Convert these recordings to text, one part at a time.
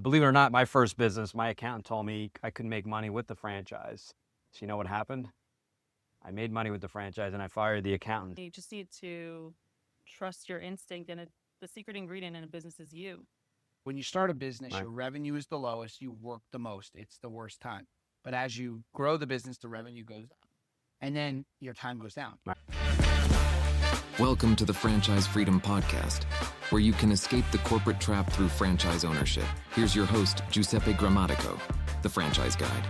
Believe it or not, my first business, my accountant told me I couldn't make money with the franchise. So you know what happened? I made money with the franchise and I fired the accountant. You just need to trust your instinct, and the secret ingredient in a business is you. When you start a business, Right. your revenue is the lowest, you work the most. It's the worst time. But as you grow the business, the revenue goes up. And then your time goes down. Welcome to the Franchise Freedom Podcast, where you can escape the corporate trap through franchise ownership. Here's your host, Giuseppe Grammatico, the franchise guide.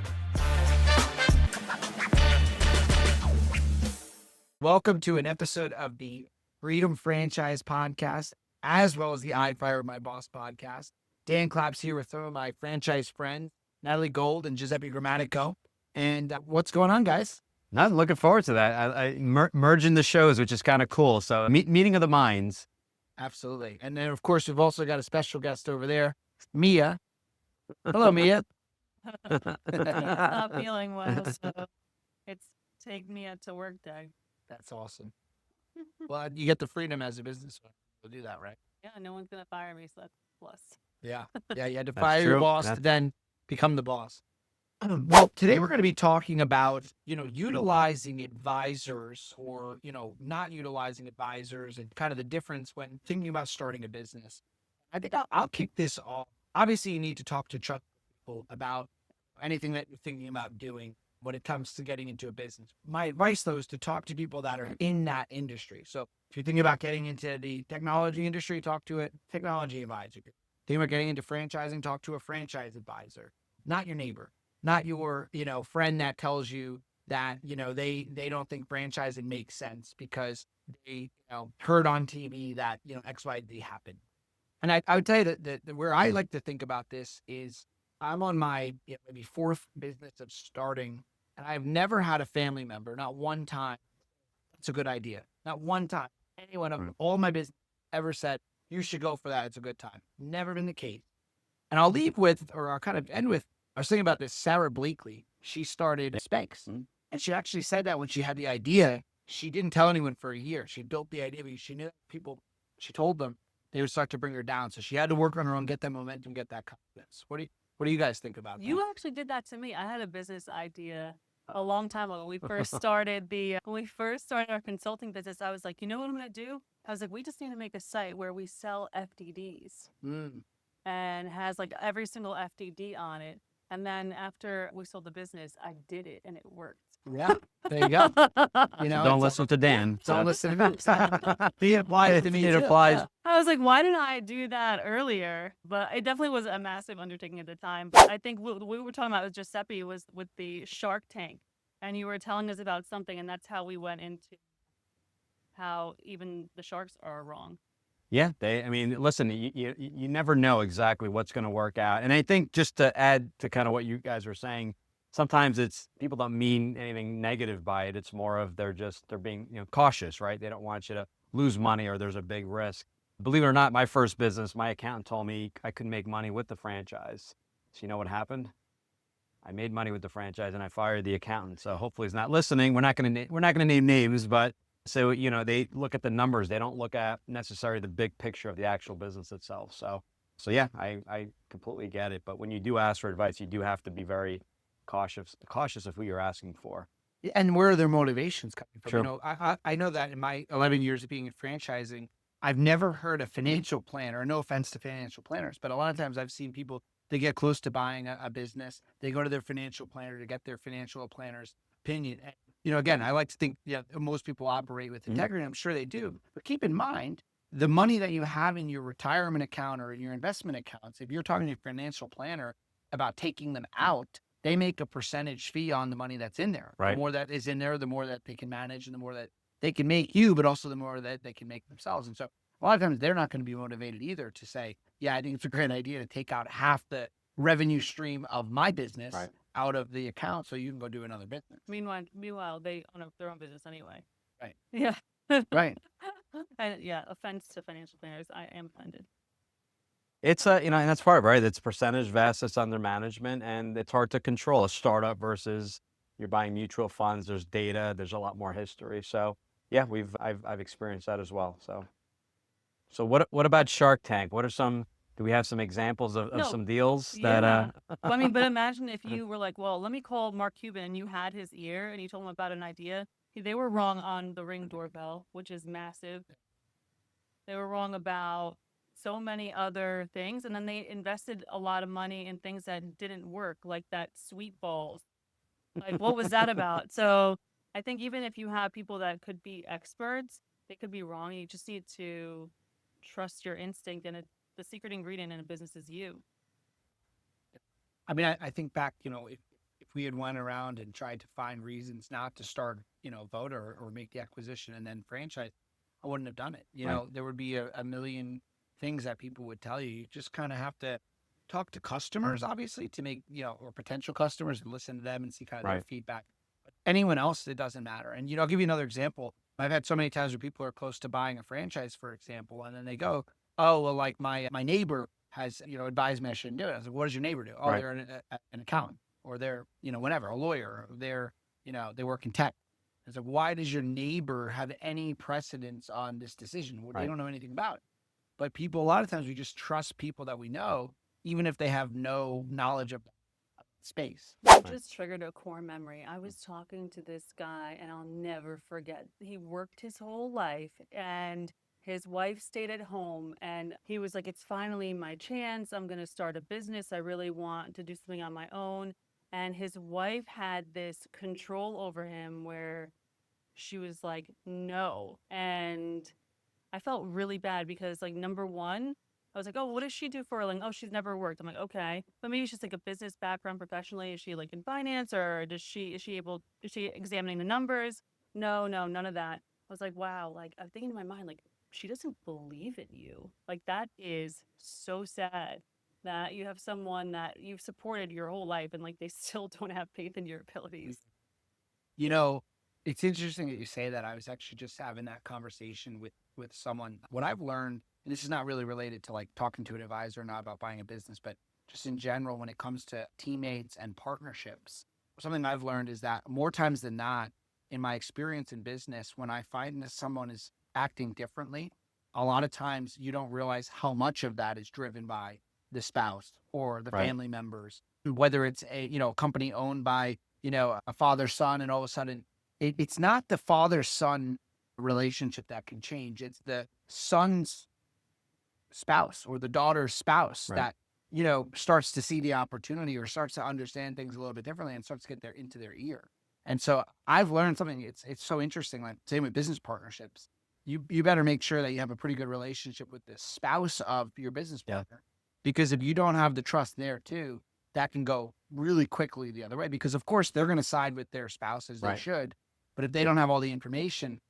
Welcome to an episode of the Freedom Franchise Podcast, as well as the I Fire My Boss podcast. Dan Claps here with some of my franchise friends, Natalie Gold and Giuseppe Grammatico. And what's going on, guys? Not looking forward to that. I merging the shows, which is kind of cool. So meeting of the minds. Absolutely. And then, of course, we've also got a special guest over there, Mia. Hello, Mia. Not feeling well, so it's take me to work day. That's awesome. Well, you get the freedom as a business owner to do that, right? Yeah, no one's gonna fire me, so that's a plus. Yeah. Yeah, you had to That's fire your true. boss to That's- then become the boss. Well, today we're going to be talking about, utilizing advisors or, not utilizing advisors and kind of the difference when thinking about starting a business. I think I'll kick this off. Obviously, you need to talk to trusted people about anything that you're thinking about doing when it comes to getting into a business. My advice, though, is to talk to people that are in that industry. So if you're thinking about getting into the technology industry, talk to a technology advisor. Thinking about getting into franchising, talk to a franchise advisor, not your neighbor. Not your, friend that tells you that, they don't think franchising makes sense because they, heard on TV that, X, Y, Z happened. And I would tell you that where I like to think about this is I'm on my maybe fourth business of starting, and I've never had a family member, not one time, it's a good idea. Not one time. Anyone of all my business ever said, you should go for that. It's a good time. Never been the case. And I'll leave with, or I'll kind of end with, I was thinking about this, Sarah Bleakley. She started Spanx. And she actually said that when she had the idea, she didn't tell anyone for a year. She built the idea because she knew that people, she told them they would start to bring her down. So she had to work on her own, get that momentum, get that confidence. What do you guys think about that? You actually did that to me. I had a business idea a long time ago. When we first started our consulting business, I was like, you know what I'm gonna do? I was like, we just need to make a site where we sell FDDs and has like every single FDD on it. And then after we sold the business, I did it and it worked. Yeah, there you go. Don't listen to Dan. Don't listen to me. It applies to me. It too. applies. I was like, why didn't I do that earlier? But it definitely was a massive undertaking at the time. But I think what we were talking about with Giuseppe was with the Shark Tank. And you were telling us about something, and that's how we went into how even the sharks are wrong. Yeah, listen, you never know exactly what's going to work out. And I think just to add to kind of what you guys were saying, sometimes it's people don't mean anything negative by it. It's more of they're being cautious, right? They don't want you to lose money or there's a big risk. Believe it or not, my first business, my accountant told me I couldn't make money with the franchise. So you know what happened? I made money with the franchise and I fired the accountant. So hopefully he's not listening. We're not going to name names, but so, they look at the numbers. They don't look at necessarily the big picture of the actual business itself. So yeah, I completely get it. But when you do ask for advice, you do have to be very cautious of who you're asking for. And where are their motivations coming from? True. I know that in my 11 years of being in franchising, I've never heard a financial planner, no offense to financial planners, but a lot of times I've seen people, they get close to buying a business. They go to their financial planner to get their financial planner's opinion. And, again, I like to think most people operate with integrity. I'm sure they do. But keep in mind, the money that you have in your retirement account or in your investment accounts, if you're talking to your financial planner about taking them out, they make a percentage fee on the money that's in there. Right. The more that is in there, the more that they can manage and the more that they can make you, but also the more that they can make themselves. And so a lot of times they're not going to be motivated either to say, yeah, I think it's a great idea to take out half the revenue stream of my business out of the account so you can go do another business. Meanwhile, they own their own business anyway. Right. Yeah. Right. And yeah, offense to financial planners. I am offended. It's and that's part of it, right? It's percentage of assets under management, and it's hard to control a startup versus you're buying mutual funds. There's data. There's a lot more history. So yeah, I've experienced that as well. So what about Shark Tank? What are some Do we have some examples of No, some deals yeah. that? Well, I mean, but imagine if you were like, well, let me call Mark Cuban, and you had his ear and you told him about an idea. They were wrong on the Ring doorbell, which is massive. They were wrong about so many other things. And then they invested a lot of money in things that didn't work, like that sweet balls. Like, what was that about? So I think even if you have people that could be experts, they could be wrong. You just need to trust your instinct. And the secret ingredient in a business is you. I mean, I think back, if we had went around and tried to find reasons not to start, vote or make the acquisition and then franchise, I wouldn't have done it. There would be a million things that people would tell you. You just kind of have to talk to customers, obviously, to make, or potential customers, and listen to them and see kind of their Right. feedback. But anyone else, it doesn't matter. And, I'll give you another example. I've had so many times where people are close to buying a franchise, for example, and then they go, oh, well, like my neighbor has, advised me I shouldn't do it. I was like, what does your neighbor do? Oh, Right. they're an accountant, or they're, whatever, a lawyer, or they're, they work in tech. I was like, why does your neighbor have any precedence on this decision? Well, they Right. don't know anything about it. But people, a lot of times we just trust people that we know, even if they have no knowledge of space. You just triggered a core memory. I was talking to this guy, and I'll never forget. He worked his whole life, and his wife stayed at home, and he was like, it's finally my chance. I'm going to start a business. I really want to do something on my own. And his wife had this control over him where she was like, no. And I felt really bad because, like, number one, I was like, oh, what does she do for a living? Oh, she's never worked. I'm like, okay, but maybe she's like a business background professionally. Is she like in finance, or is she examining the numbers? No, none of that. I was like, wow, like I'm thinking in my mind, like she doesn't believe in you. Like that is so sad that you have someone that you've supported your whole life and like they still don't have faith in your abilities. It's interesting that you say that. I was actually just having that conversation with someone. What I've learned, and this is not really related to like talking to an advisor, not about buying a business, but just in general, when it comes to teammates and partnerships, something I've learned is that more times than not, in my experience in business, when I find that someone is acting differently, a lot of times you don't realize how much of that is driven by the spouse or the Right. family members, whether it's a, company owned by, a father son, and all of a sudden it's not the father-son relationship that can change. It's the son's spouse or the daughter's spouse Right. that, starts to see the opportunity or starts to understand things a little bit differently and starts to get into their ear. And so I've learned something. It's so interesting. Like same with business partnerships. You better make sure that you have a pretty good relationship with the spouse of your business Yeah. partner, because if you don't have the trust there too, that can go really quickly the other way, because of course they're going to side with their spouse as they Right. should. But if they don't have all the information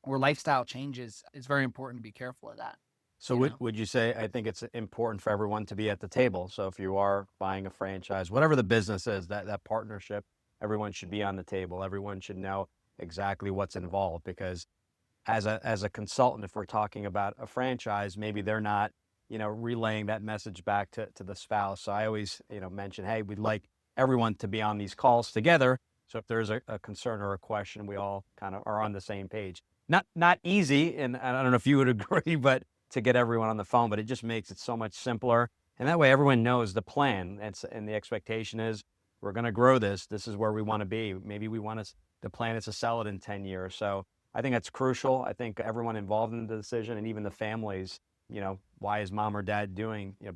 or lifestyle changes, it's very important to be careful of that. So You know? would you say, I think it's important for everyone to be at the table. So if you are buying a franchise, whatever the business is, that partnership, everyone should be on the table. Everyone should know exactly what's involved, because as a consultant, if we're talking about a franchise, maybe they're not, relaying that message back to the spouse. So I always, mention, hey, we'd like everyone to be on these calls together. So if there's a concern or a question, we all kind of are on the same page. Not easy, and I don't know if you would agree, but to get everyone on the phone, but it just makes it so much simpler. And that way everyone knows the plan. And the expectation is we're going to grow this. This is where we want to be. Maybe the plan is to sell it in 10 years. So I think that's crucial. I think everyone involved in the decision, and even the families, why is mom or dad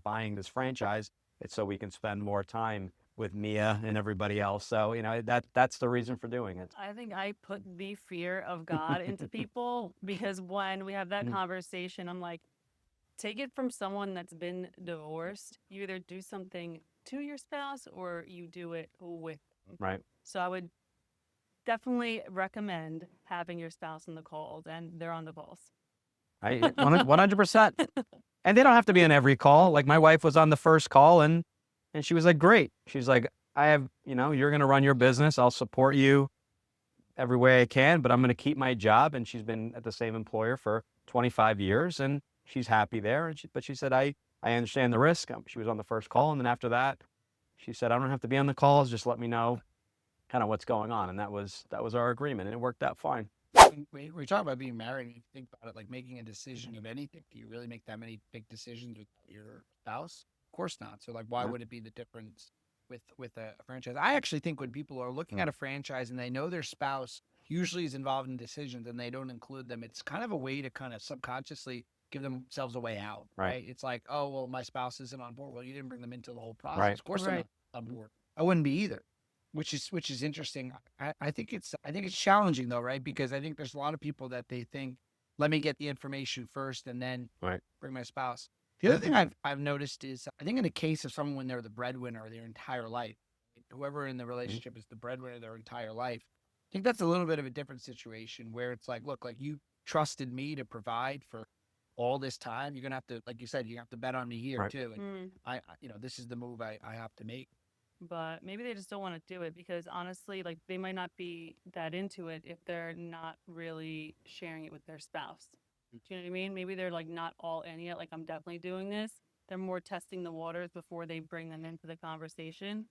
buying this franchise? It's so we can spend more time with Mia and everybody else. So, that's the reason for doing it. I think I put the fear of God into people because when we have that Mhm. conversation, I'm like, take it from someone that's been divorced. You either do something to your spouse or you do it with them. Right. So I would definitely recommend having your spouse on the calls, and they're on the calls. 100%. And they don't have to be on every call. Like my wife was on the first call, and she was like, great. She's like, I have, you're going to run your business. I'll support you every way I can, but I'm going to keep my job. And she's been at the same employer for 25 years and she's happy there. But she said, I understand the risk. She was on the first call. And then after that, she said, I don't have to be on the calls. Just let me know kind of what's going on. And that was our agreement, and it worked out fine. when we talk about being married, and you think about it, like making a decision of anything. Do you really make that many big decisions with your spouse? Of course not. So like, why Yeah. would it be the difference with a franchise? I actually think when people are looking at a franchise and they know their spouse usually is involved in decisions and they don't include them, it's kind of a way to kind of subconsciously give themselves a way out, Right. right? It's like, oh well, my spouse isn't on board. Well, you didn't bring them into the whole process. Right. Of course, they're Right. not on board. I wouldn't be either. Which is interesting. I think it's challenging though, right? Because I think there's a lot of people that they think, let me get the information first and then Right. bring my spouse. The other thing I've noticed is I think in the case of someone when they're the breadwinner their entire life, whoever in the relationship is the breadwinner their entire life, I think that's a little bit of a different situation where it's like, look, like you trusted me to provide for all this time. You're gonna have to, like you said, you have to bet on me here Right. too. And Mm. this is the move I have to make. But maybe they just don't want to do it because honestly, like they might not be that into it if they're not really sharing it with their spouse. Do you know what I mean? Maybe they're like not all in yet. Like, I'm definitely doing this. They're more testing the waters before they bring them into the conversation.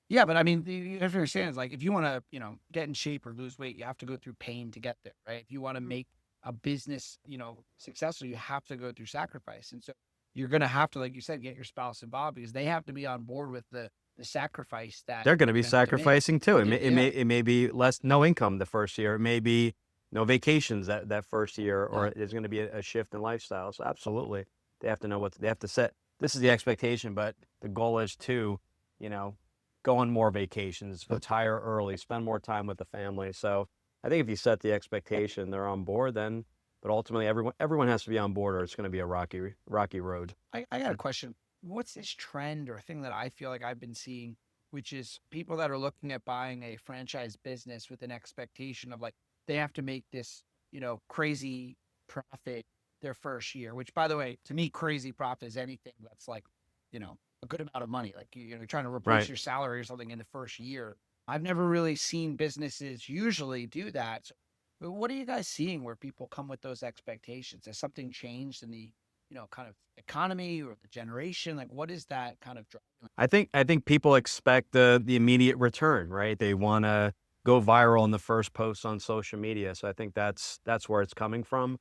Yeah, but I mean, you have to understand, is like if you want to, get in shape or lose weight, you have to go through pain to get there, right? If you want to make a business, successful, you have to go through sacrifice, and so you're gonna have to, like you said, get your spouse involved because they have to be on board with the sacrifice that They're going to you're be gonna have to make. sacrificing too. Yeah. It may be no income the first year. It may be no vacations that first year, or there's going to be a shift in lifestyle. So absolutely, they have to know what they have to set. This is the expectation, but the goal is to, go on more vacations, retire early, spend more time with the family. So I think if you set the expectation, they're on board. Then, but ultimately, everyone has to be on board, or it's going to be a rocky road. I got a question. What's this trend or thing that I feel like I've been seeing, which is people that are looking at buying a franchise business with an expectation of like they have to make this, crazy profit their first year, which by the way, to me, crazy profit is anything that's like, a good amount of money. Like you're trying to replace Right. your salary or something in the first year. I've never really seen businesses usually do that. So what are you guys seeing where people come with those expectations? Has something changed in the kind of economy or the generation? Like, what is that kind of driving? I think people expect the immediate return, right? They want to go viral in the first post on social media. So I think that's where it's coming from.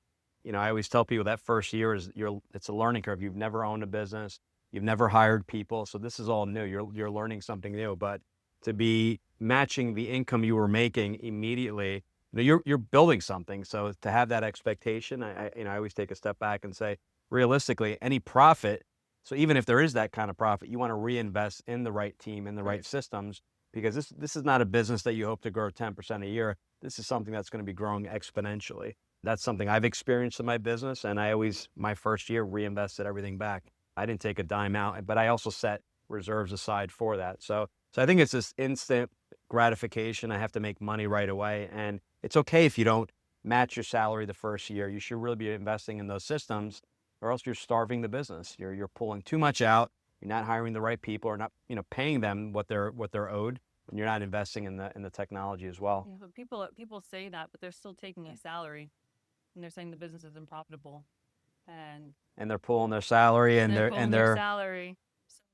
I always tell people that first year it's a learning curve. You've never owned a business, you've never hired people, so this is all new. You're learning something new. But to be matching the income you were making immediately, you're building something. So to have that expectation, I always take a step back and say, realistically, any profit. So even if there is that kind of profit, you want to reinvest in the right team, in the right systems, because this is not a business that you hope to grow 10% a year. This is something that's going to be growing exponentially. That's something I've experienced in my business, and I always, my first year, reinvested everything back. I didn't take a dime out, but I also set reserves aside for that. So I think it's this instant gratification. I have to make money right away, and it's okay if you don't match your salary the first year. You should really be investing in those systems, or else you're starving the business. You're pulling too much out. You're not hiring the right people, or not paying them what they're owed, and you're not investing in the technology as well. Yeah, but people say that, but they're still taking a salary, and they're saying the business isn't profitable, and And they're pulling their salary, and they're they're pulling their salary.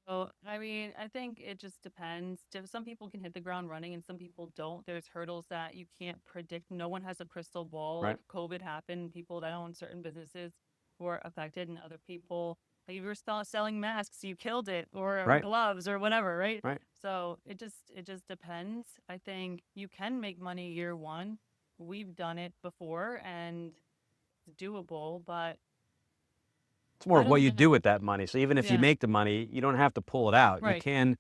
So I mean, I think it just depends. Some people can hit the ground running, and some people don't. There's hurdles that you can't predict. No one has a crystal ball. Right. Like COVID happened, people that own certain businesses were affected, and other people, like if you were selling masks, you killed it, or Right. gloves, or whatever, right? Right. So it just depends. I think you can make money year one. We've done it before, and it's doable, but It's more I of what don't you know. do with that money. So even if you Yeah. make the money, you don't have to pull it out. You Right. can,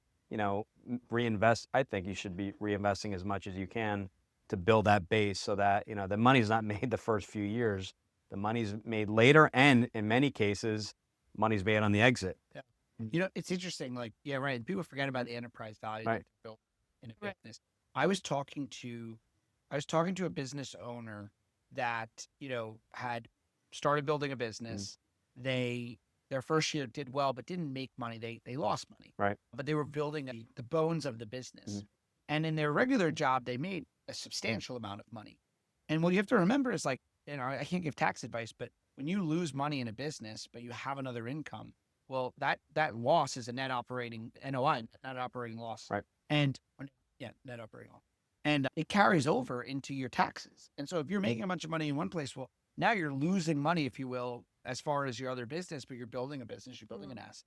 reinvest. I think you should be reinvesting as much as you can to build that base so that, the money's not made the first few years. The money's made later, and in many cases, money's made on the exit. Yeah. It's interesting. Like, yeah, right. People forget about the enterprise value Right. that they built in a Right. business. I was talking to a business owner that, had started building a business. Their first year did well, but didn't make money. They lost money. Right. But they were building the bones of the business. Mhm. And in their regular job, they made a substantial amount of money. And what you have to remember is like, I can't give tax advice, but when you lose money in a business, but you have another income, well, that loss is a net operating NOI, net operating loss. Right. And net operating loss. And it carries over into your taxes. And so if you're making a bunch of money in one place, well, now you're losing money, if you will, as far as your other business, but you're building a business, you're building an asset.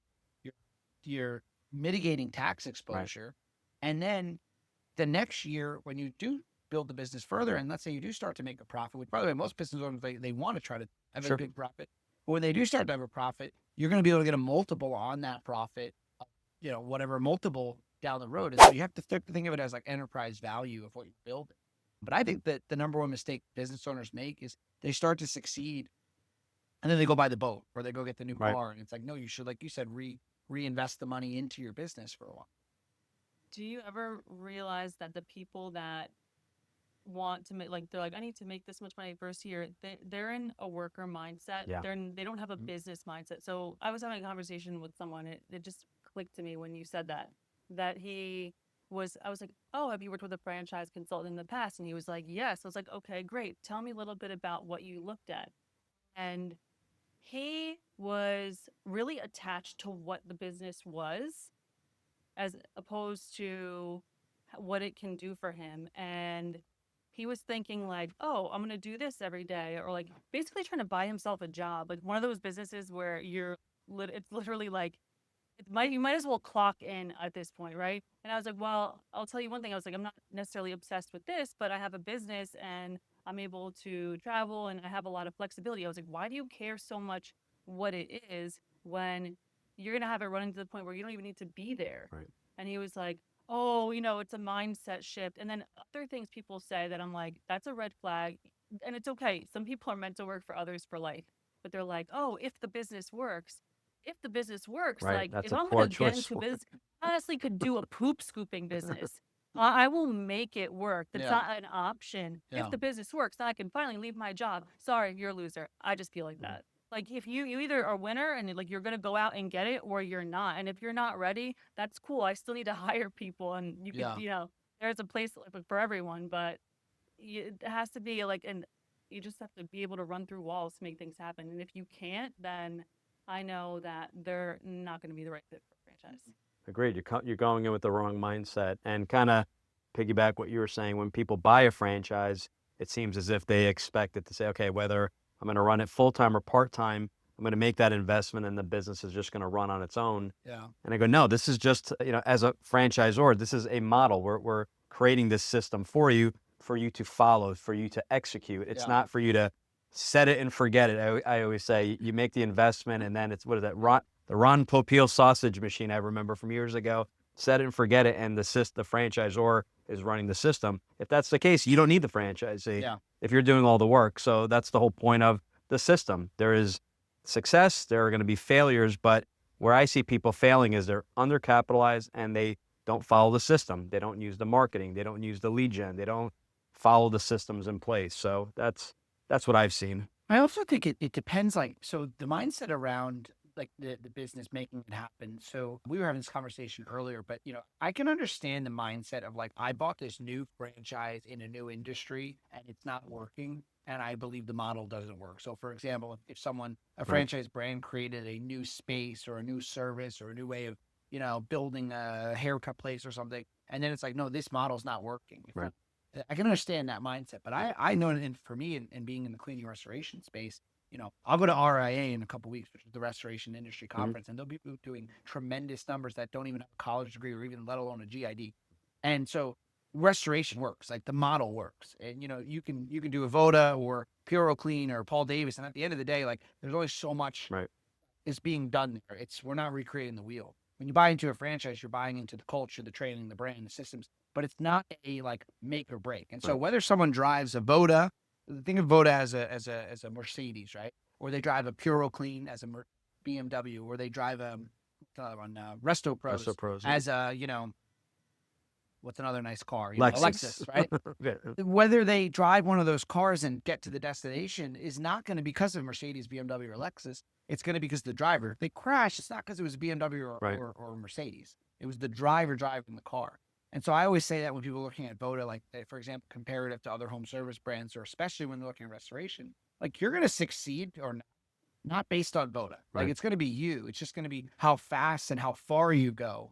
You're mitigating tax exposure. And then the next year, when you do build the business further, and let's say you do start to make a profit, which by the way, most business owners, they want to try to have a big profit. But when they do start to have a profit, you're going to be able to get a multiple on that profit, whatever multiple down the road. And so you have to think of it as like enterprise value of what you're building. But I think that the number one mistake business owners make is they start to succeed and then they go buy the boat or they go get the new car. And it's like, no, you should, like you said, reinvest the money into your business for a while. Do you ever realize that the people that want to make, like, they're like, I need to make this much money first year, they're in a worker mindset. Yeah. They don't have a business mindset. So I was having a conversation with someone. It just clicked to me when you said that I was like, oh, have you worked with a franchise consultant in the past? And he was like, yes. I was like, okay, great. Tell me a little bit about what you looked at. And he was really attached to what the business was as opposed to what it can do for him. And he was thinking like, oh, I'm going to do this every day, or like basically trying to buy himself a job. Like one of those businesses where it's literally like, you might as well clock in at this point, right? And I was like, well, I'll tell you one thing. I was like, I'm not necessarily obsessed with this, but I have a business and I'm able to travel and I have a lot of flexibility. I was like, why do you care so much what it is when you're going to have it running to the point where you don't even need to be there? Right. And he was like, oh, it's a mindset shift. And then other things people say that I'm like, that's a red flag. And it's okay. Some people are meant to work for others for life, but they're like, oh, if the business works, Right. like That's if a I'm poor going to get choice. into business, I honestly could do a poop scooping business. I will make it work. That's not an option. If the business works, then I can finally leave my job. Sorry, you're a loser. I just feel like that. Like if you either are a winner and like you're gonna go out and get it, or you're not. And if you're not ready, that's cool. I still need to hire people, and you can, there's a place for everyone. But it has to be like, and you just have to be able to run through walls to make things happen. And if you can't, then I know that they're not going to be the right fit for a franchise. Agreed. You're going in with the wrong mindset. And kind of piggyback what you were saying, when people buy a franchise, it seems as if they expect it to say, okay, whether I'm going to run it full-time or part-time, I'm going to make that investment and the business is just going to run on its own. Yeah. And I go, no, this is just, as a franchisor, this is a model. We're creating this system for you to follow, for you to execute. It's not for you to set it and forget it. I always say you make the investment and then it's, what is that? The Ron Popeil sausage machine I remember from years ago. Set it and forget it, and the franchisor is running the system. If that's the case, you don't need the franchisee if you're doing all the work. So that's the whole point of the system. There is success, there are going to be failures, but where I see people failing is they're undercapitalized and they don't follow the system. They don't use the marketing. They don't use the lead gen. They don't follow the systems in place. So that's what I've seen. I also think it depends, so the mindset around like the business making it happen. So we were having this conversation earlier, but I can understand the mindset of like, I bought this new franchise in a new industry and it's not working. And I believe the model doesn't work. So for example, if a franchise brand created a new space or a new service or a new way of, building a haircut place or something, and then it's like, no, this model's not working. Right. I can understand that mindset, but I know, and for me, and being in the cleaning restoration space, I'll go to RIA in a couple of weeks, which is the Restoration Industry Conference, and there'll be people doing tremendous numbers that don't even have a college degree or even let alone a GID. And so restoration works, like the model works. And you can do a Voda or Puro Clean or Paul Davis, and at the end of the day, like there's only so much is being done there. We're not recreating the wheel. When you buy into a franchise, you're buying into the culture, the training, the brand, the systems, but it's not a like make or break. And so whether someone drives a Voda, think of Voda as a Mercedes, right? Or they drive a Puro Clean as a BMW, or they drive a Resto Pros as a, what's another nice car? Lexus, right? Whether they drive one of those cars and get to the destination is not going to be because of Mercedes, BMW, or Lexus. It's going to be because the driver. If they crash, it's not because it was BMW or Mercedes. It was the driver driving the car. And so I always say that when people are looking at Voda, like, for example, comparative to other home service brands, or especially when they're looking at restoration, like you're going to succeed or not based on Voda. Like it's going to be you. It's just going to be how fast and how far you go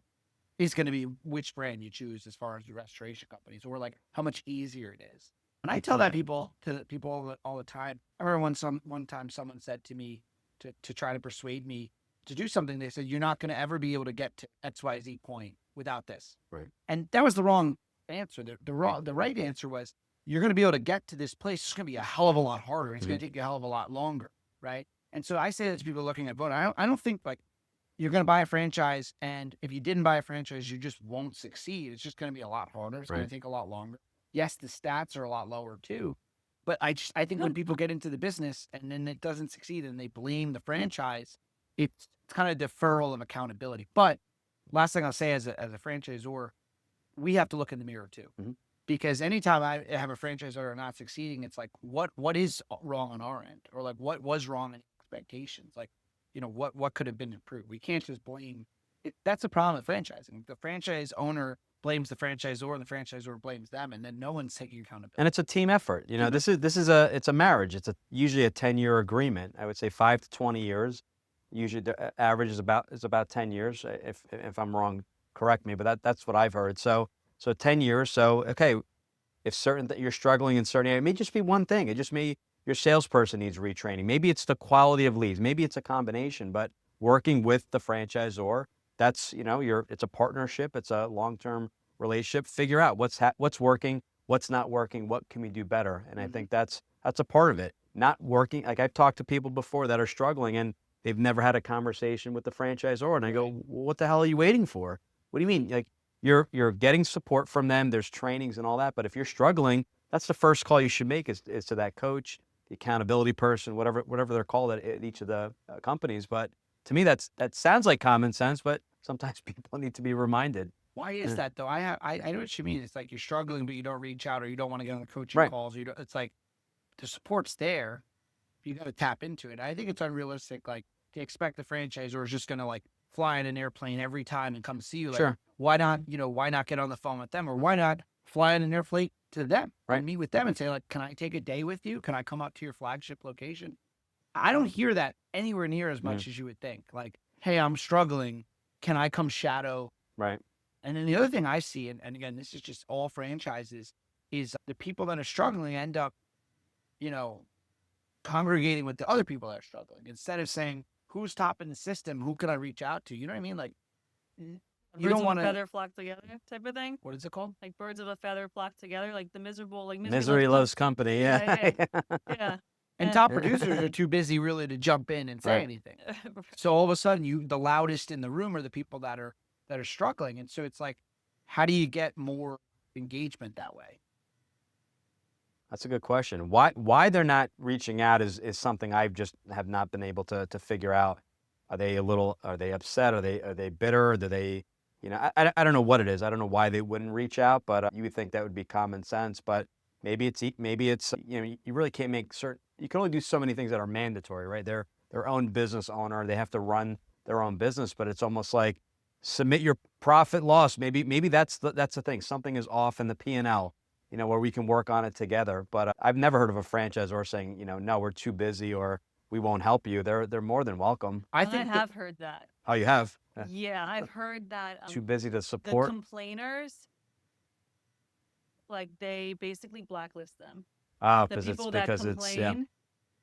is going to be which brand you choose as far as the restoration companies, or like how much easier it is. And I tell that to people all the time. I remember one time someone said to me to try to persuade me to do something. They said, "You're not going to ever be able to get to XYZ point without this." Right. And that was the wrong answer. The right answer was, you're going to be able to get to this place. It's going to be a hell of a lot harder. It's going to take you a hell of a lot longer, right? And so I say that to people looking at Voda. I don't think like you're going to buy a franchise, and if you didn't buy a franchise, you just won't succeed. It's just going to be a lot harder. It's going to take a lot longer. Yes, the stats are a lot lower too, but I think when people get into the business and then it doesn't succeed and they blame the franchise, it's kind of deferral of accountability. But last thing I'll say as a franchisor, we have to look in the mirror too. Because anytime I have a franchisor not succeeding, it's like, what is wrong on our end? Or like, what was wrong in expectations? Like, what could have been improved? We can't just blame it. That's the problem with franchising. The franchise owner blames the franchisor, and the franchisor blames them, and then no one's taking accountability. And it's a team effort. This is it's a marriage. It's usually a 10-year agreement. I would say 5 to 20 years. Usually the average is about 10 years. If I'm wrong, correct me, but that's what I've heard. So 10 years. So, okay, if you're struggling in certain areas, it may just be one thing. It just may, your salesperson needs retraining. Maybe it's the quality of leads. Maybe it's a combination, but working with the franchisor, that's, it's a partnership. It's a long-term relationship. Figure out what's working, what's not working, what can we do better? And I think that's a part of it. Not working. Like, I've talked to people before that are struggling and they've never had a conversation with the franchisor. And I go, what the hell are you waiting for? What do you mean? Like, you're getting support from them. There's trainings and all that. But if you're struggling, that's the first call you should make is to that coach, the accountability person, whatever they're called at each of the companies. But to me, that sounds like common sense, but sometimes people need to be reminded. Why is that though? I know what you mean. It's like you're struggling, but you don't reach out, or you don't want to get on the coaching calls. It's like the support's there. You got to tap into it. I think it's unrealistic, like, to expect the franchisor is just going to like fly in an airplane every time and come see you. Like, why not get on the phone with them, or why not fly in an airplane to them and meet with them and say, like, can I take a day with you? Can I come out to your flagship location? I don't hear that anywhere near as much as you would think. Like, hey, I'm struggling. Can I come shadow? Right. And then the other thing I see, and again, this is just all franchises, is the people that are struggling end up, congregating with the other people that are struggling, instead of saying, who's top in the system? Who can I reach out to? You know what I mean? Like, you don't want to feather flock together type of thing. What is it called? Like birds of a feather flock together, like the misery loves company. Yeah. Yeah. And top producers are too busy really to jump in and say anything. So all of a sudden, the loudest in the room are the people that are struggling. And so it's like, how do you get more engagement that way? That's a good question. Why they're not reaching out is something I've just have not been able to figure out. Are they upset? Are they bitter? Do they, I don't know what it is. I don't know why they wouldn't reach out, but you would think that would be common sense. But maybe it's you really can't make certain. You can only do so many things that are mandatory, right? They're their own business owner. They have to run their own business, but it's almost like submit your profit loss. Maybe that's the thing. Something is off in the P&L, where we can work on it together. But I've never heard of a franchisor saying, no, we're too busy or we won't help you. They're more than welcome. I have heard that. Oh, you have? Yeah, I've heard that. Too busy to support? The complainers, like, they basically blacklist them. Oh, the people that complain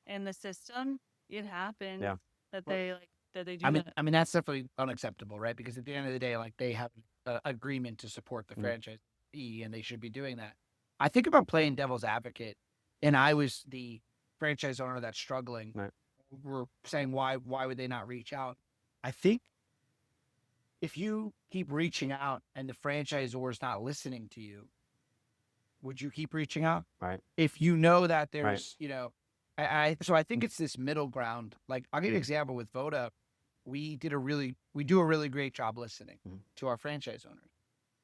in the system, it happens that they do that. I mean, that's definitely unacceptable, right? Because at the end of the day, like, they have an agreement to support the franchisee, and they should be doing that. I think about playing devil's advocate, and I was the franchise owner that's struggling. Right. We're saying, why would they not reach out? I think if you keep reaching out and the franchisor is not listening to you, would you keep reaching out? Right. If you know that there's, so I think it's this middle ground. Like, I'll give you an example with Voda. We do a really great job listening to our franchise owners,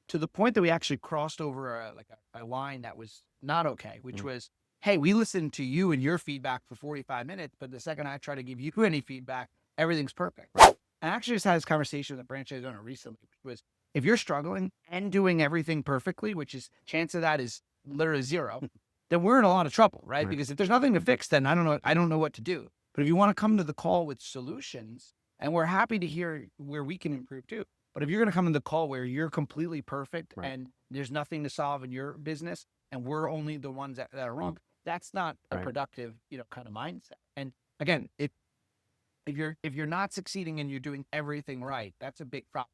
to the point that we actually crossed over a line that was not okay, which was, hey, we listened to you and your feedback for 45 minutes, but the second I try to give you any feedback, everything's perfect. Right. I actually just had this conversation with a franchise owner recently, which was, if you're struggling and doing everything perfectly, which is chance of that is literally zero, then we're in a lot of trouble, right? Because if there's nothing to fix, then I don't know what to do. But if you want to come to the call with solutions, and we're happy to hear where we can improve too. But if you're going to come in the call where you're completely perfect Right. and there's nothing to solve in your business and we're only the ones that are wrong, that's not a Right. productive, kind of mindset. And again, if you're not succeeding and you're doing everything right, that's a big problem.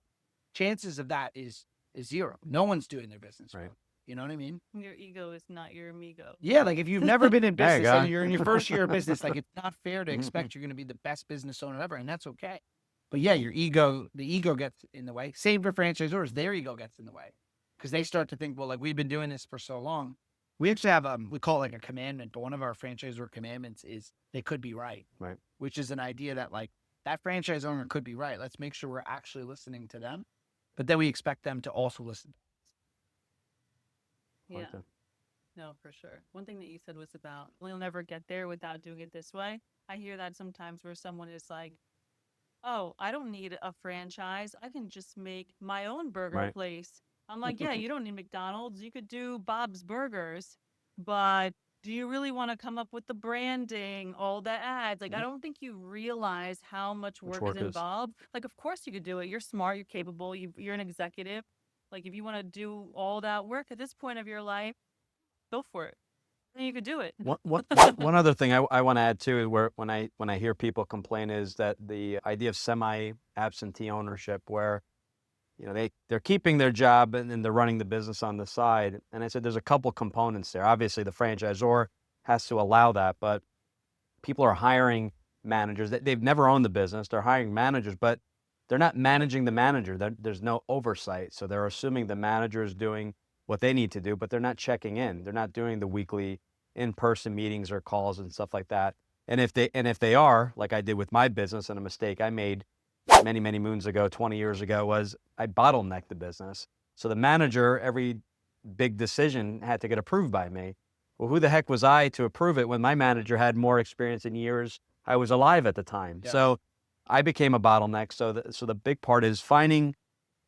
Chances of that is zero. No one's doing their business Right. well. You know what I mean? Your ego is not your amigo. Yeah, like if you've never been in There you business and go. you're in your first year of business, like it's not fair to Mhm. expect you're going to be the best business owner ever, and that's okay. But yeah, the ego gets in the way. Same for franchisors, their ego gets in the way because they start to think, well, like we've been doing this for so long. We actually have we call it like a commandment, but one of our franchisor commandments is they could be right, Right. which is an idea that like that franchise owner could be right. Let's make sure we're actually listening to them, but then we expect them to also listen. Yeah. Like that. No, for sure. One thing that you said was about we'll never get there without doing it this way. I hear that sometimes where someone is like, oh, I don't need a franchise. I can just make my own burger Right. place. I'm like, yeah, you don't need McDonald's. You could do Bob's Burgers, but do you really want to come up with the branding, all the ads? Like, I don't think you realize how much work work is is. involved. Like, of course you could do it. You're smart. You're capable. You're an executive. Like, if you want to do all that work at this point of your life, go for it. And you could do it. One other thing I want to add too is where when I hear people complain is that the idea of semi-absentee ownership, where they're keeping their job and then they're running the business on the side. And I said there's a couple components there. Obviously, the franchisor has to allow that, but people are hiring managers that they've never owned the business. They're hiring managers, but they're not managing the manager. There's no oversight, so they're assuming the manager is doing what they need to do, but they're not checking in. They're not doing the weekly in-person meetings or calls and stuff like that. And if they are, like I did with my business, and a mistake I made many, many moons ago, 20 years ago, was I bottlenecked the business. So the manager, every big decision had to get approved by me. Well, who the heck was I to approve it when my manager had more experience in years I was alive at the time? Yeah. So I became a bottleneck. So the big part is finding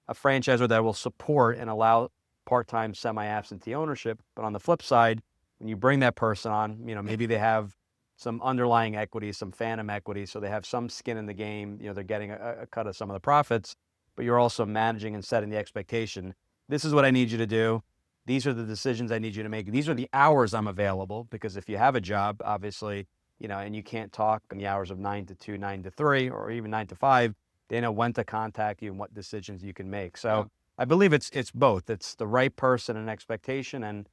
a franchisor that will support and allow part-time semi-absentee ownership. But on the flip side, when you bring that person on, maybe they have some underlying equity, some phantom equity, so they have some skin in the game. They're getting a cut of some of the profits, but you're also managing and setting the expectation. This is what I need you to do. These are the decisions I need you to make. These are the hours I'm available, because if you have a job, obviously, and you can't talk in the hours of 9 to 2, 9 to 3, or even 9 to 5, they know when to contact you and what decisions you can make. So Yeah. I believe it's both. It's the right person and expectation, and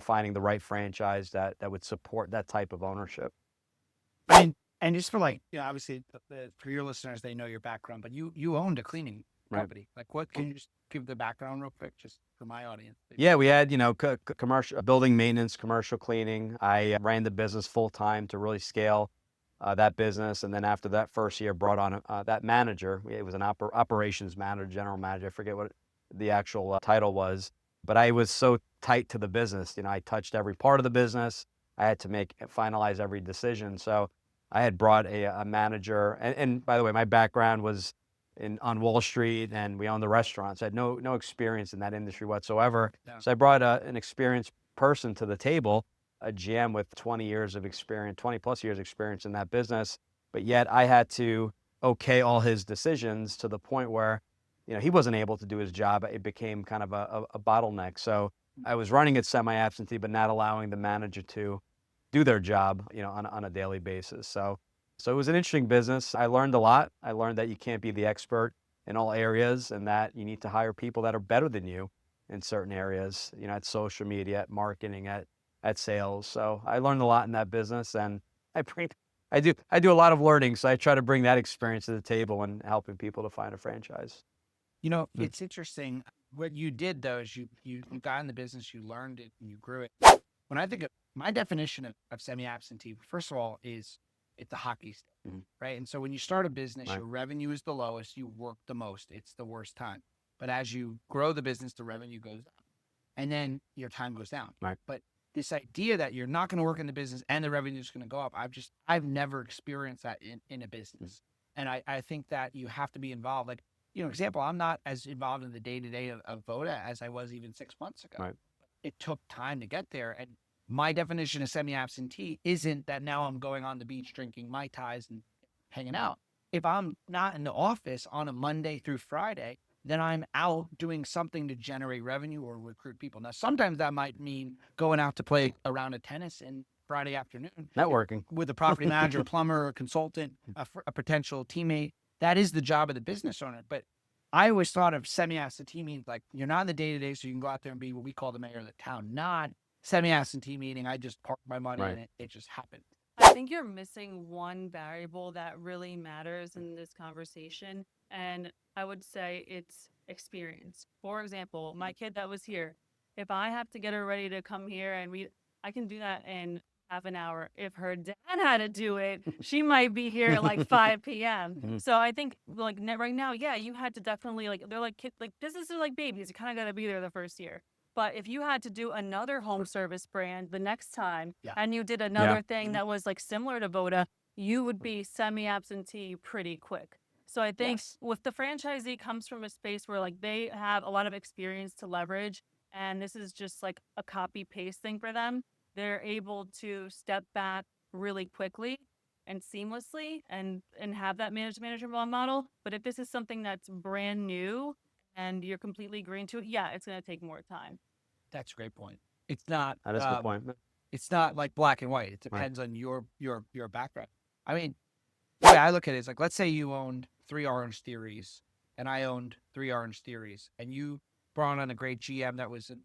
finding the right franchise that would support that type of ownership. I mean, and just for like, obviously for your listeners, they know your background, but you owned a cleaning Right. company. Like, what can you just give the background real quick, just for my audience? Yeah, we had, commercial building maintenance, commercial cleaning. I ran the business full time to really scale that business. And then after that first year, brought on that manager. It was an operations manager, general manager. I forget what the actual title was, but I was so tight to the business. I touched every part of the business. I had to finalize every decision. So I had brought a manager. And by the way, my background was on Wall Street, and we owned the restaurants. I had no experience in that industry whatsoever. Yeah. So I brought an experienced person to the table, a GM with 20 years of experience, 20 plus years experience in that business. But yet I had to okay all his decisions to the point where, he wasn't able to do his job. It became kind of a bottleneck. So I was running it semi-absentee, but not allowing the manager to do their job, on a daily basis. So it was an interesting business. I learned a lot. I learned that you can't be the expert in all areas, and that you need to hire people that are better than you in certain areas, at social media, at marketing, at sales. So I learned a lot in that business, and I do a lot of learning. So I try to bring that experience to the table when helping people to find a franchise. It's interesting. What you did though is you got in the business, you learned it, and you grew it. When I think of my definition of semi-absentee, first of all, is it's a hockey stick, Mhm. right? And so when you start a business, Right. your revenue is the lowest, you work the most, it's the worst time. But as you grow the business, the revenue goes up, and then your time goes down. Right. But this idea that you're not going to work in the business and the revenue is going to go up, I've never experienced that in a business. And I think that you have to be involved. Like, example, I'm not as involved in the day-to-day of Voda as I was even 6 months ago. Right. It took time to get there. And my definition of semi-absentee isn't that now I'm going on the beach drinking Mai Tais and hanging out. If I'm not in the office on a Monday through Friday, then I'm out doing something to generate revenue or recruit people. Now, sometimes that might mean going out to play a round of tennis and Friday afternoon Networking. with a property manager, plumber, or consultant, a potential teammate. That is the job of the business owner. But I always thought of semi-absentee means like you're not in the day-to-day, so you can go out there and be what we call the mayor of the town. Not semi-absentee meaning I just park my money in it. It just happened. I think you're missing one variable that really matters in this conversation. And I would say it's experience. For example, my kid that was here, if I have to get her ready to come here and read, I can do that in half an hour. If her dad had to do it, she might be here at like 5 p.m. So I think like right now, yeah, you had to definitely like, they're like kids, like businesses are like babies. You kind of got to be there the first year. But if you had to do another home service brand the next time and you did another thing that was like similar to Voda, you would be semi-absentee pretty quick. So I think with the franchisee comes from a space where like they have a lot of experience to leverage, and this is just like a copy paste thing for them. They're able to step back really quickly and seamlessly and have that manager model. But if this is something that's brand new and you're completely green to it, yeah, it's going to take more time. That's a great point. It's not. That is a good point. It's not like black and white. It depends on your background. I mean, the way I look at it is like, let's say you owned 3 Orange Theories and I owned 3 Orange Theories, and you brought on a great GM that was a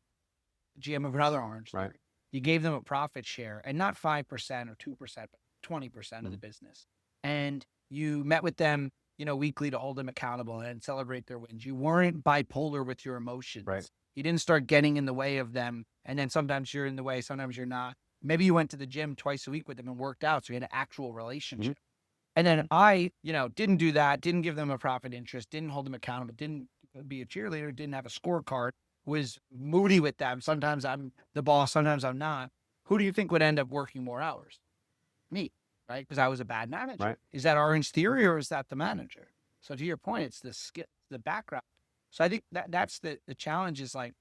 GM of another Orange Theory. You gave them a profit share, and not 5% or 2%, but 20% of the business. And you met with them, weekly to hold them accountable and celebrate their wins. You weren't bipolar with your emotions. Right. You didn't start getting in the way of them. And then sometimes you're in the way, sometimes you're not. Maybe you went to the gym twice a week with them and worked out, so you had an actual relationship. And then I, didn't do that, didn't give them a profit interest, didn't hold them accountable, didn't be a cheerleader, didn't have a scorecard, was moody with them. Sometimes I'm the boss, sometimes I'm not. Who do you think would end up working more hours? Me, right? Because I was a bad manager. Right. Is that Orange Theory or is that the manager? So to your point, it's the skill, the background. So I think that's the challenge is like,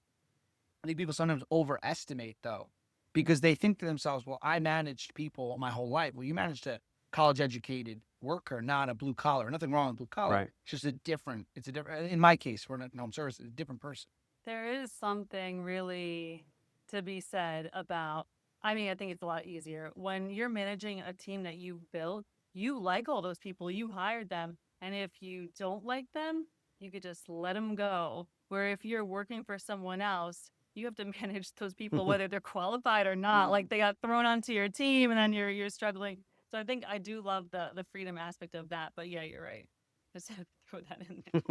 I think people sometimes overestimate though, because they think to themselves, well, I managed people my whole life. Well, you managed a college educated worker, not a blue collar. Nothing wrong with blue collar. Right. It's just in my case, we're not in home service, it's a different person. There is something really to be said about, I think it's a lot easier when you're managing a team that you built. You like all those people, you hired them. And if you don't like them, you could just let them go. Where if you're working for someone else, you have to manage those people, whether they're qualified or not. Like they got thrown onto your team and then you're struggling. So I think I do love the freedom aspect of that. But yeah, you're right. Just have to throw that in there.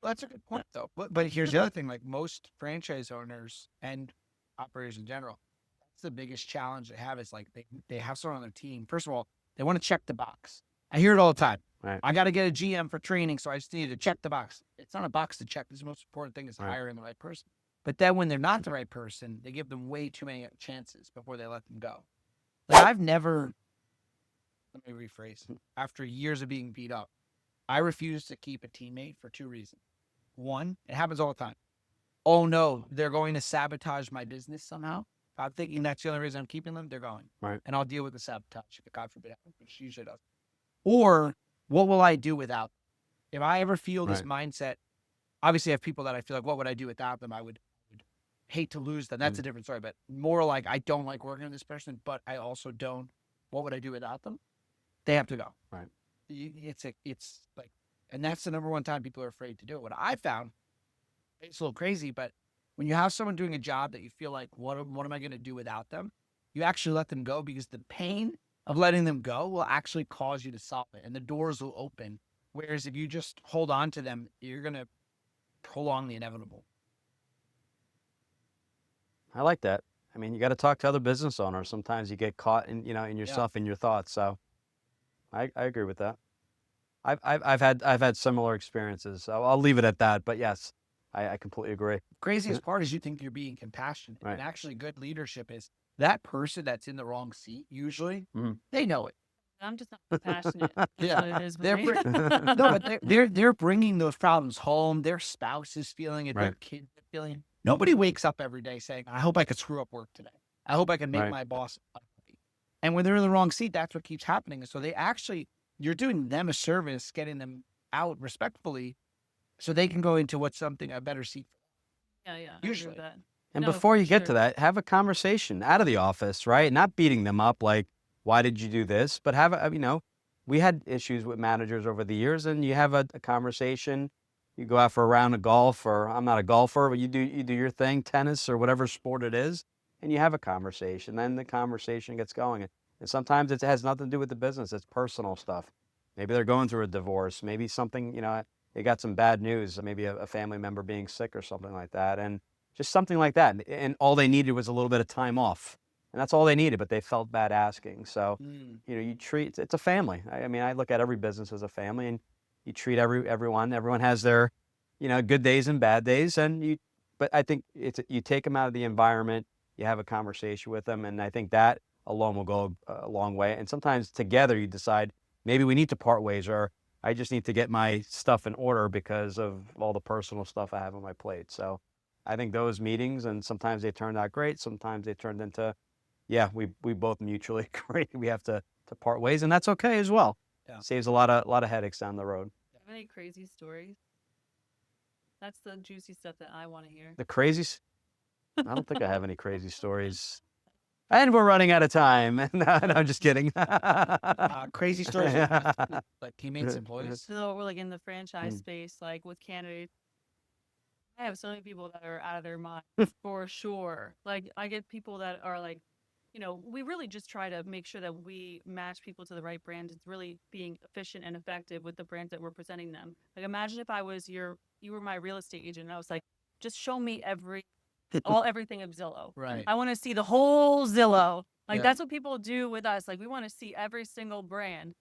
Well, that's a good point though. But here's the other thing, like most franchise owners and operators in general, that's the biggest challenge they have is like they have someone on their team. First of all, they want to check the box. I hear it all the time. Right. I got to get a GM for training, so I just need to check the box. It's not a box to check. The most important thing is hiring the right person. But then when they're not the right person, they give them way too many chances before they let them go. Like I've never, let me rephrase, after years of being beat up, I refuse to keep a teammate for 2 reasons. One, it happens all the time. Oh no, they're going to sabotage my business somehow. If I'm thinking that's the only reason I'm keeping them, they're going. Right. And I'll deal with the sabotage if God forbid happens, which usually does. Or what will I do without them? If I ever feel this mindset, obviously I have people that I feel like, what would I do without them? I would hate to lose them. That's a different story. But more like I don't like working with this person, but I also don't. What would I do without them? They have to go. Right. It's like, and that's the number one time people are afraid to do it. What I found, it's a little crazy, but when you have someone doing a job that you feel like, what am I going to do without them? You actually let them go because the pain of letting them go will actually cause you to solve it and the doors will open. Whereas if you just hold on to them, you're going to prolong the inevitable. I like that. You got to talk to other business owners. Sometimes you get caught in yourself and your thoughts. So I agree with that. I've had similar experiences. So I'll leave it at that. But yes, I completely agree. Craziest part is you think you're being compassionate. Right. And actually good leadership is that person that's in the wrong seat, usually, they know it. I'm just not passionate. Yeah. It is They're me. no, but they're bringing those problems home. Their spouse is feeling it. Their Right. kids are feeling it. Nobody wakes up every day saying, I hope I could screw up work today. I hope I can make Right. my boss unhappy. And when they're in the wrong seat, that's what keeps happening. So you're doing them a service, getting them out respectfully, so they can go into what's something a better seat. Yeah, I agree with Usually. that. And No, before for you get to sure. that, have a conversation out of the office, right? Not beating them up like, why did you do this? But have a, we had issues with managers over the years, and you have a conversation. You go out for a round of golf, or I'm not a golfer, but you do your thing, tennis or whatever sport it is, and you have a conversation. Then the conversation gets going. And sometimes it has nothing to do with the business. It's personal stuff. Maybe they're going through a divorce. Maybe something, they got some bad news, maybe a family member being sick or something like that. And just something like that. And all they needed was a little bit of time off. And that's all they needed, but they felt bad asking. So, you treat, it's a family. I mean, I look at every business as a family, and you treat everyone. Everyone has their, good days and bad days. But I think you take them out of the environment, you have a conversation with them. And I think that alone will go a long way. And sometimes together you decide, maybe we need to part ways, or I just need to get my stuff in order because of all the personal stuff I have on my plate. So I think those meetings, and sometimes they turned out great. Sometimes they turned into, yeah, we both mutually agree we have to part ways, and that's okay as well. Yeah. Saves a lot of headaches down the road. Have any crazy stories? That's the juicy stuff that I want to hear. The crazies? I don't think I have any crazy stories. And we're running out of time. No, I'm just kidding. Crazy stories with, like teammates, employees. So we're like in the franchise Mm. space, like with candidates. I have so many people that are out of their mind for sure. Like I get people that are like, we really just try to make sure that we match people to the right brand. It's really being efficient and effective with the brands that we're presenting them. Like imagine if you were my real estate agent and I was like, just show me everything of Zillow. Right. I want to see the whole Zillow. Like Yeah. that's what people do with us. Like we want to see every single brand.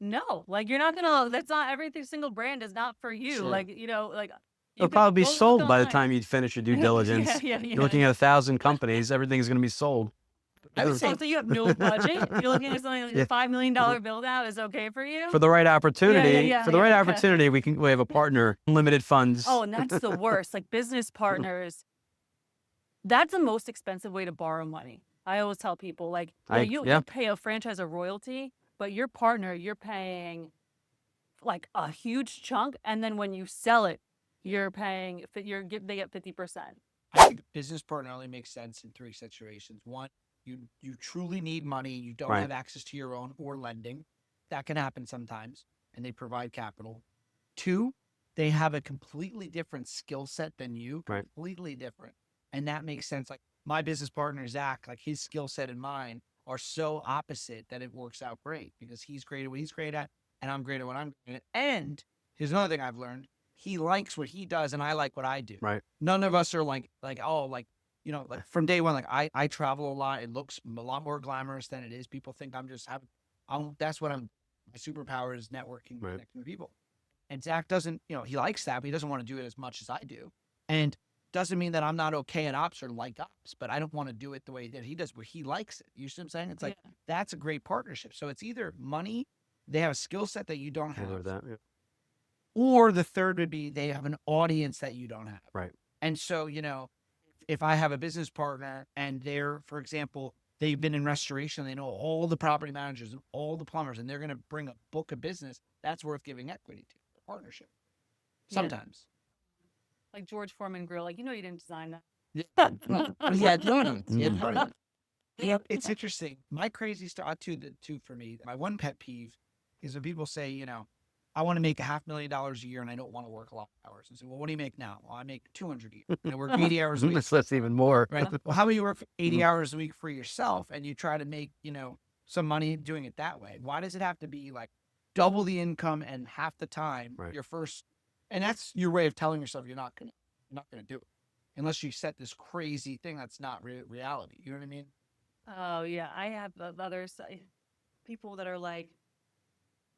No, like you're not gonna. That's not every single brand is not for you. Sure. Like It'll probably be sold by the time you finish your due diligence. yeah. You're looking at 1,000 companies. Everything's going to be sold. I would say So you have no budget. You're looking at something like Yeah. a $5 million build out is okay for you. For the right opportunity, yeah, for the right okay. opportunity, we have a partner, limited funds. Oh, and that's the worst. Like business partners, that's the most expensive way to borrow money. I always tell people like you pay a franchise a royalty, but your partner you're paying like a huge chunk, and then when you sell it, you're paying they get 50%. I think a business partner only makes sense in 3 situations. One, you truly need money, you don't Right. have access to your own or lending. That can happen sometimes, and they provide capital. 2, they have a completely different skill set than you, Right. completely different. And that makes sense. Like my business partner, Zach, like his skill set and mine are so opposite that it works out great because he's great at what he's great at, and I'm great at what I'm great at. And here's another thing I've learned. He likes what he does, and I like what I do. Right. None of us are like from day one, like I travel a lot. It looks a lot more glamorous than it is. People think I'm just that's what my superpower is networking, Right. connecting with people. And Zach doesn't, he likes that, but he doesn't want to do it as much as I do. And doesn't mean that I'm not okay at ops or like ops, but I don't want to do it the way that he does, where he likes it. You see what I'm saying? It's like, that's a great partnership. So it's either money, they have a skill set that you don't I know have, that. Yeah. or the third would be they have an audience that you don't have. Right. And so, if I have a business partner and they're, for example, they've been in restoration, they know all the property managers and all the plumbers, and they're going to bring a book of business, that's worth giving equity to, the partnership. Yeah. Sometimes. Like George Foreman grill, like you didn't design that. Yeah, no. Mm. Yeah, it's interesting. My crazy stuff too for me. My one pet peeve is when people say, I want to make $500,000 a year and I don't want to work a lot of hours. And say, well, what do you make now? Well, I make 200 a year. And I work 80 hours a week. That's even more. Right. Well, how about you work 80 hours a week for yourself and you try to make, some money doing it that way? Why does it have to be like double the income and half the time Right. your first? And that's your way of telling yourself you're not gonna do it unless you set this crazy thing that's not reality. You know what I mean? Oh yeah, I have the other side. People that are like,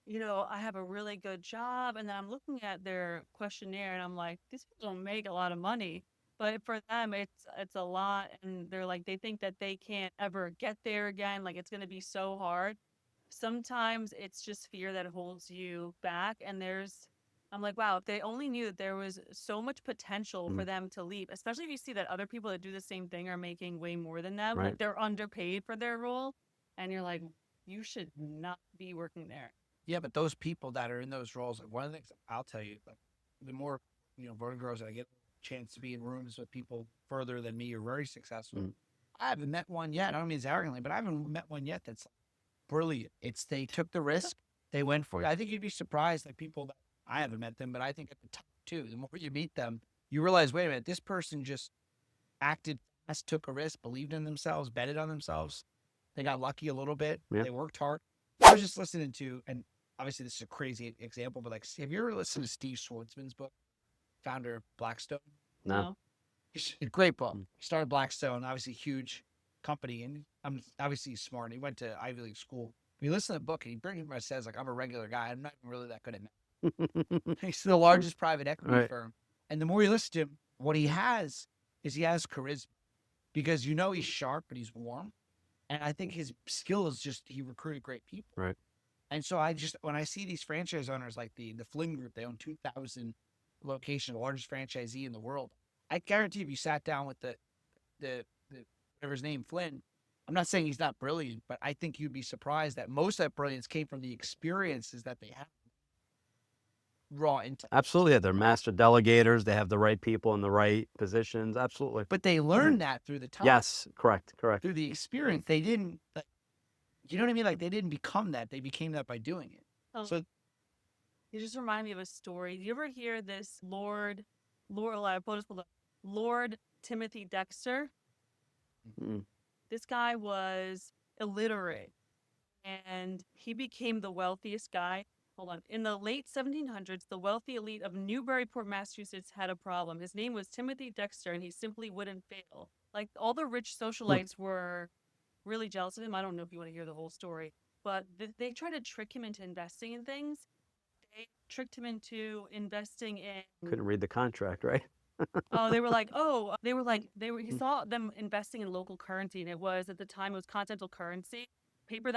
I have a really good job, and then I'm looking at their questionnaire, and I'm like, these people don't make a lot of money, but for them, it's a lot, and they're like, they think that they can't ever get there again, like it's gonna be so hard. Sometimes it's just fear that holds you back, and I'm like, wow, if they only knew that there was so much potential for them to leave, especially if you see that other people that do the same thing are making way more than them, Right. like they're underpaid for their role, and you're like, you should not be working there. Yeah, but those people that are in those roles, like one of the things I'll tell you, like the more, verticals that I get a chance to be in rooms with people further than me or very successful. Mm. I haven't met one yet. I don't mean this arrogantly, but I haven't met one yet that's brilliant. They took the risk. They went for it. I think you'd be surprised, like people that I haven't met them, but I think at the top too, the more you meet them, you realize, wait a minute, this person just acted fast, took a risk, believed in themselves, betted on themselves. They got lucky a little bit. Yeah. They worked hard. I was just listening to, and obviously this is a crazy example, but like, have you ever listened to Steve Schwartzman's book, founder of Blackstone? No. It's a great book. He started Blackstone, obviously huge company, and obviously he's smart. He went to Ivy League school. You listen to the book, and he pretty much says, like, I'm a regular guy. I'm not even really that good at math. He's the largest private equity firm. And the more you listen to him, what he has is he has charisma, because he's sharp, but he's warm. And I think his skill is just he recruited great people. Right. And so when I see these franchise owners like the Flynn Group, they own 2,000 locations, the largest franchisee in the world. I guarantee if you sat down with the whatever his name, Flynn, I'm not saying he's not brilliant, but I think you'd be surprised that most of that brilliance came from the experiences that they have. Raw into. Absolutely. They're master delegators. They have the right people in the right positions. Absolutely. But they learned that through the time. Yes. Correct. Through the experience. They didn't, you know what I mean? Like, they didn't become that. They became that by doing it. Oh. So You just remind me of a story. Do you ever hear this Lord Timothy Dexter? Mm. This guy was illiterate, and he became the wealthiest guy. Hold on. In the late 1700s, the wealthy elite of Newburyport, Massachusetts had a problem. His name was Timothy Dexter, and he simply wouldn't fail. Like, all the rich socialites were really jealous of him. I don't know if you want to hear the whole story, but they tried to trick him into investing in things. They tricked him into investing in. Couldn't read the contract, right? He saw them investing in local currency, and at the time it was continental currency, paper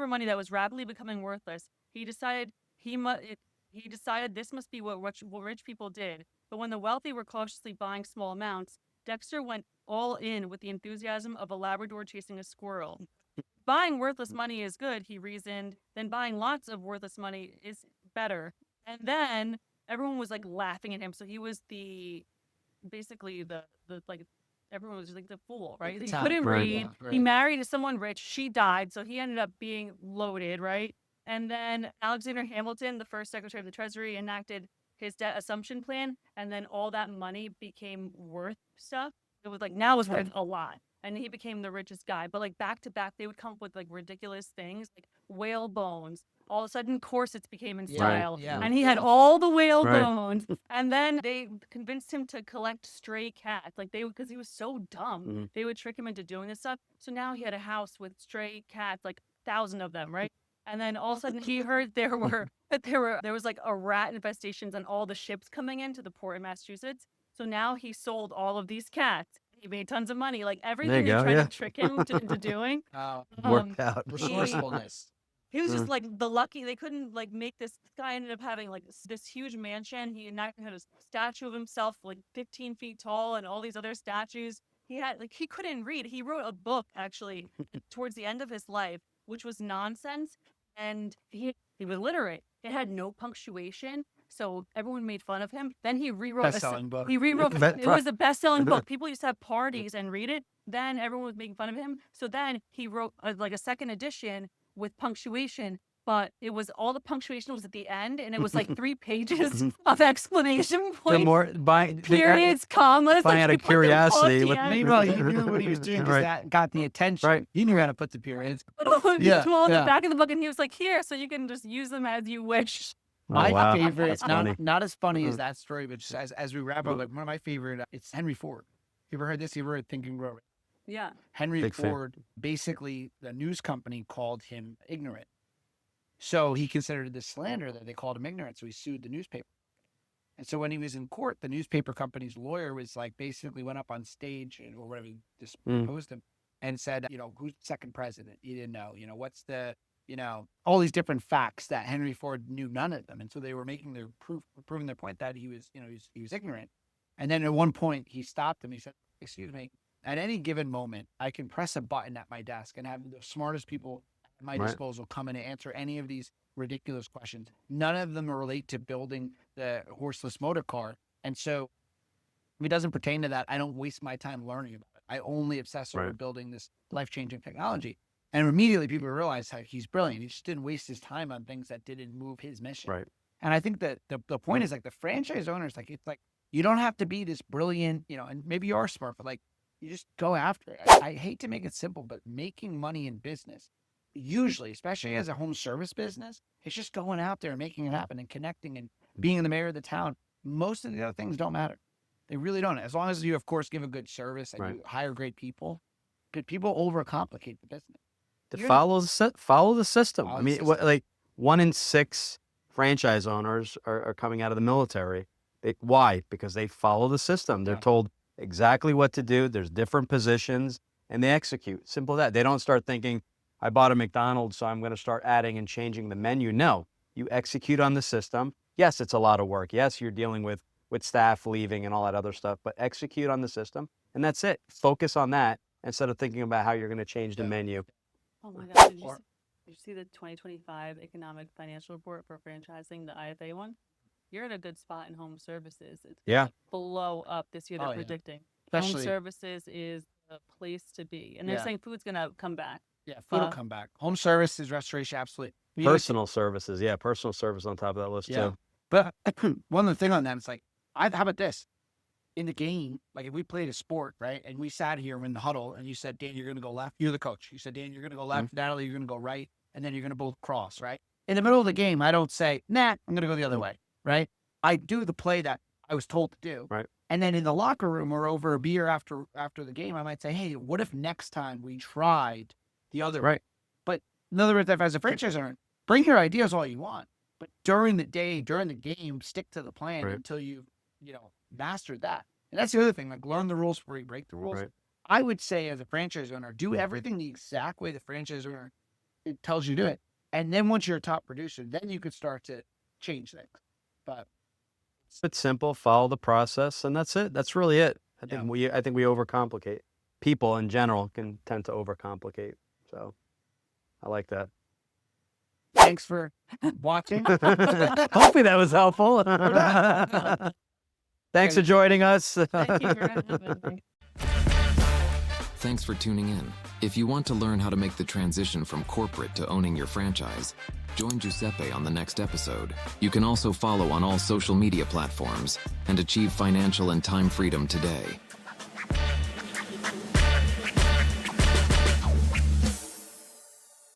money that was rapidly becoming worthless. He decided this must be what rich people did. But when the wealthy were cautiously buying small amounts, Dexter went all in with the enthusiasm of a Labrador chasing a squirrel. Buying worthless money is good, he reasoned. Then buying lots of worthless money is better. And then everyone was like laughing at him. So he was everyone was like the fool, right? He couldn't read. Right. He married someone rich. She died. So he ended up being loaded, right? And then Alexander Hamilton, the first Secretary of the Treasury, enacted his debt assumption plan. And then all that money became worth stuff. It was like, now it's worth a lot. And he became the richest guy. But like back to back, they would come up with like ridiculous things, like whale bones. All of a sudden, corsets became in style. Right. Yeah. And he had all the whale Right. bones. And then they convinced him to collect stray cats. Because he was so dumb, Mm-hmm. they would trick him into doing this stuff. So now he had a house with stray cats, like 1,000 of them, right? And then all of a sudden he heard there was like a rat infestations on all the ships coming into the port in Massachusetts. So now he sold all of these cats. He made tons of money. Like everything they go, tried yeah. to trick him into doing. Worked out. Resourcefulness. He was just like the lucky. They couldn't like make this guy ended up having like this huge mansion. He had a statue of himself like 15 feet tall and all these other statues. He couldn't read. He wrote a book actually towards the end of his life, which was nonsense. And he was illiterate. It had no punctuation. So everyone made fun of him. Then he rewrote Best-selling book. He rewrote it was a best-selling book. People used to have parties and read it. Then everyone was making fun of him. So then he wrote like a second edition with punctuation, but it was all the punctuation was at the end, and it was like 3 pages of exclamation points, periods, commas. Buying out of curiosity. Meanwhile, he knew what he was doing because Right. that got the attention. Right. He knew how to put the periods. Yeah, Yeah, in the yeah. back of the book, and he was like, "Here, so you can just use them as you wish." My wow. favorite, That's funny. not as funny as that story, but just as we wrap up, like one of my favorite, it's Henry Ford. You ever heard this? You ever heard Think and Grow Rich? Yeah. Henry Big fan. Ford, basically, the news company called him ignorant. So he considered this slander that they called him ignorant. So he sued the newspaper. And so when he was in court, the newspaper company's lawyer was like basically went up on stage or whatever, just opposed him and said, who's the second president? He didn't know. What's the, all these different facts that Henry Ford knew none of them. And so they were making their proving their point that he was ignorant. And then at one point he stopped him. He said, "Excuse me, at any given moment, I can press a button at my desk and have the smartest people at my Right. disposal come in and answer any of these ridiculous questions. None of them relate to building the horseless motor car. And so if it doesn't pertain to that, I don't waste my time learning about it. I only obsess over Right. building this life-changing technology. And immediately people realize how he's brilliant. He just didn't waste his time on things that didn't move his mission. Right. And I think that the point is like the franchise owners, like it's like you don't have to be this brilliant, and maybe you are smart, but like you just go after it. I hate to make it simple, but making money in business, usually, especially as a home service business, it's just going out there and making it happen and connecting and being the mayor of the town. Most of the other things don't matter. They really don't. As long as you, of course, give a good service and Right. you hire great people, but people overcomplicate the business. To You're- follow the system. Follow I the mean, system. like 1 in 6 franchise owners are coming out of the military. Why? Because they follow the system. They're Yeah. told exactly what to do. There's different positions and they execute. Simple as that. They don't start thinking, I bought a McDonald's, so I'm going to start adding and changing the menu. No, you execute on the system. Yes, it's a lot of work. Yes, you're dealing with staff leaving and all that other stuff, but execute on the system and that's it. Focus on that instead of thinking about how you're going to change the Yeah. menu. Oh my gosh, Or- did you see the 2025 economic financial report for franchising, the IFA one? You're at a good spot in home services. It's Yeah. gonna blow up this year. They're Oh, yeah. predicting. Home Especially, services is the place to be, and they're Yeah. saying food's gonna come back. yeah, food will uh, come back. Home services, restoration, absolutely. You know, Personal services. Yeah, personal service on top of that list Yeah. too. But one other thing on that, it's like, how about this? In the game, like if we played a sport, right, and we sat here in the huddle and you said, Dan, you're going to go left. You're the coach. You said, Dan, you're going to go left. Natalie, you're going to go right. And then you're going to both cross, right? In the middle of the game, I don't say, nah, I'm going to go the other way, right? I do the play that I was told to do. Right. And then in the locker room or over a beer after the game, I might say, hey, what if next time we tried the other way? Right. But in other words, if as a franchise owner, bring your ideas all you want. But during the day, during the game, stick to the plan Right. until you've, mastered that. And that's the other thing, like learn the rules before you break the rules. Right. I would say as a franchise owner, do everything the exact way the franchise owner it tells you to do it. And then once you're a top producer, then you could start to change things. But It's simple, follow the process, and that's it. That's really it. I think we overcomplicate. People in general can tend to overcomplicate. So I like that. thanks for watching. Hopefully that was helpful. Thanks for joining us. Thank you for having me. Thanks for tuning in. If you want to learn how to make the transition from corporate to owning your franchise, join Giuseppe on the next episode. You can also follow on all social media platforms and achieve financial and time freedom today.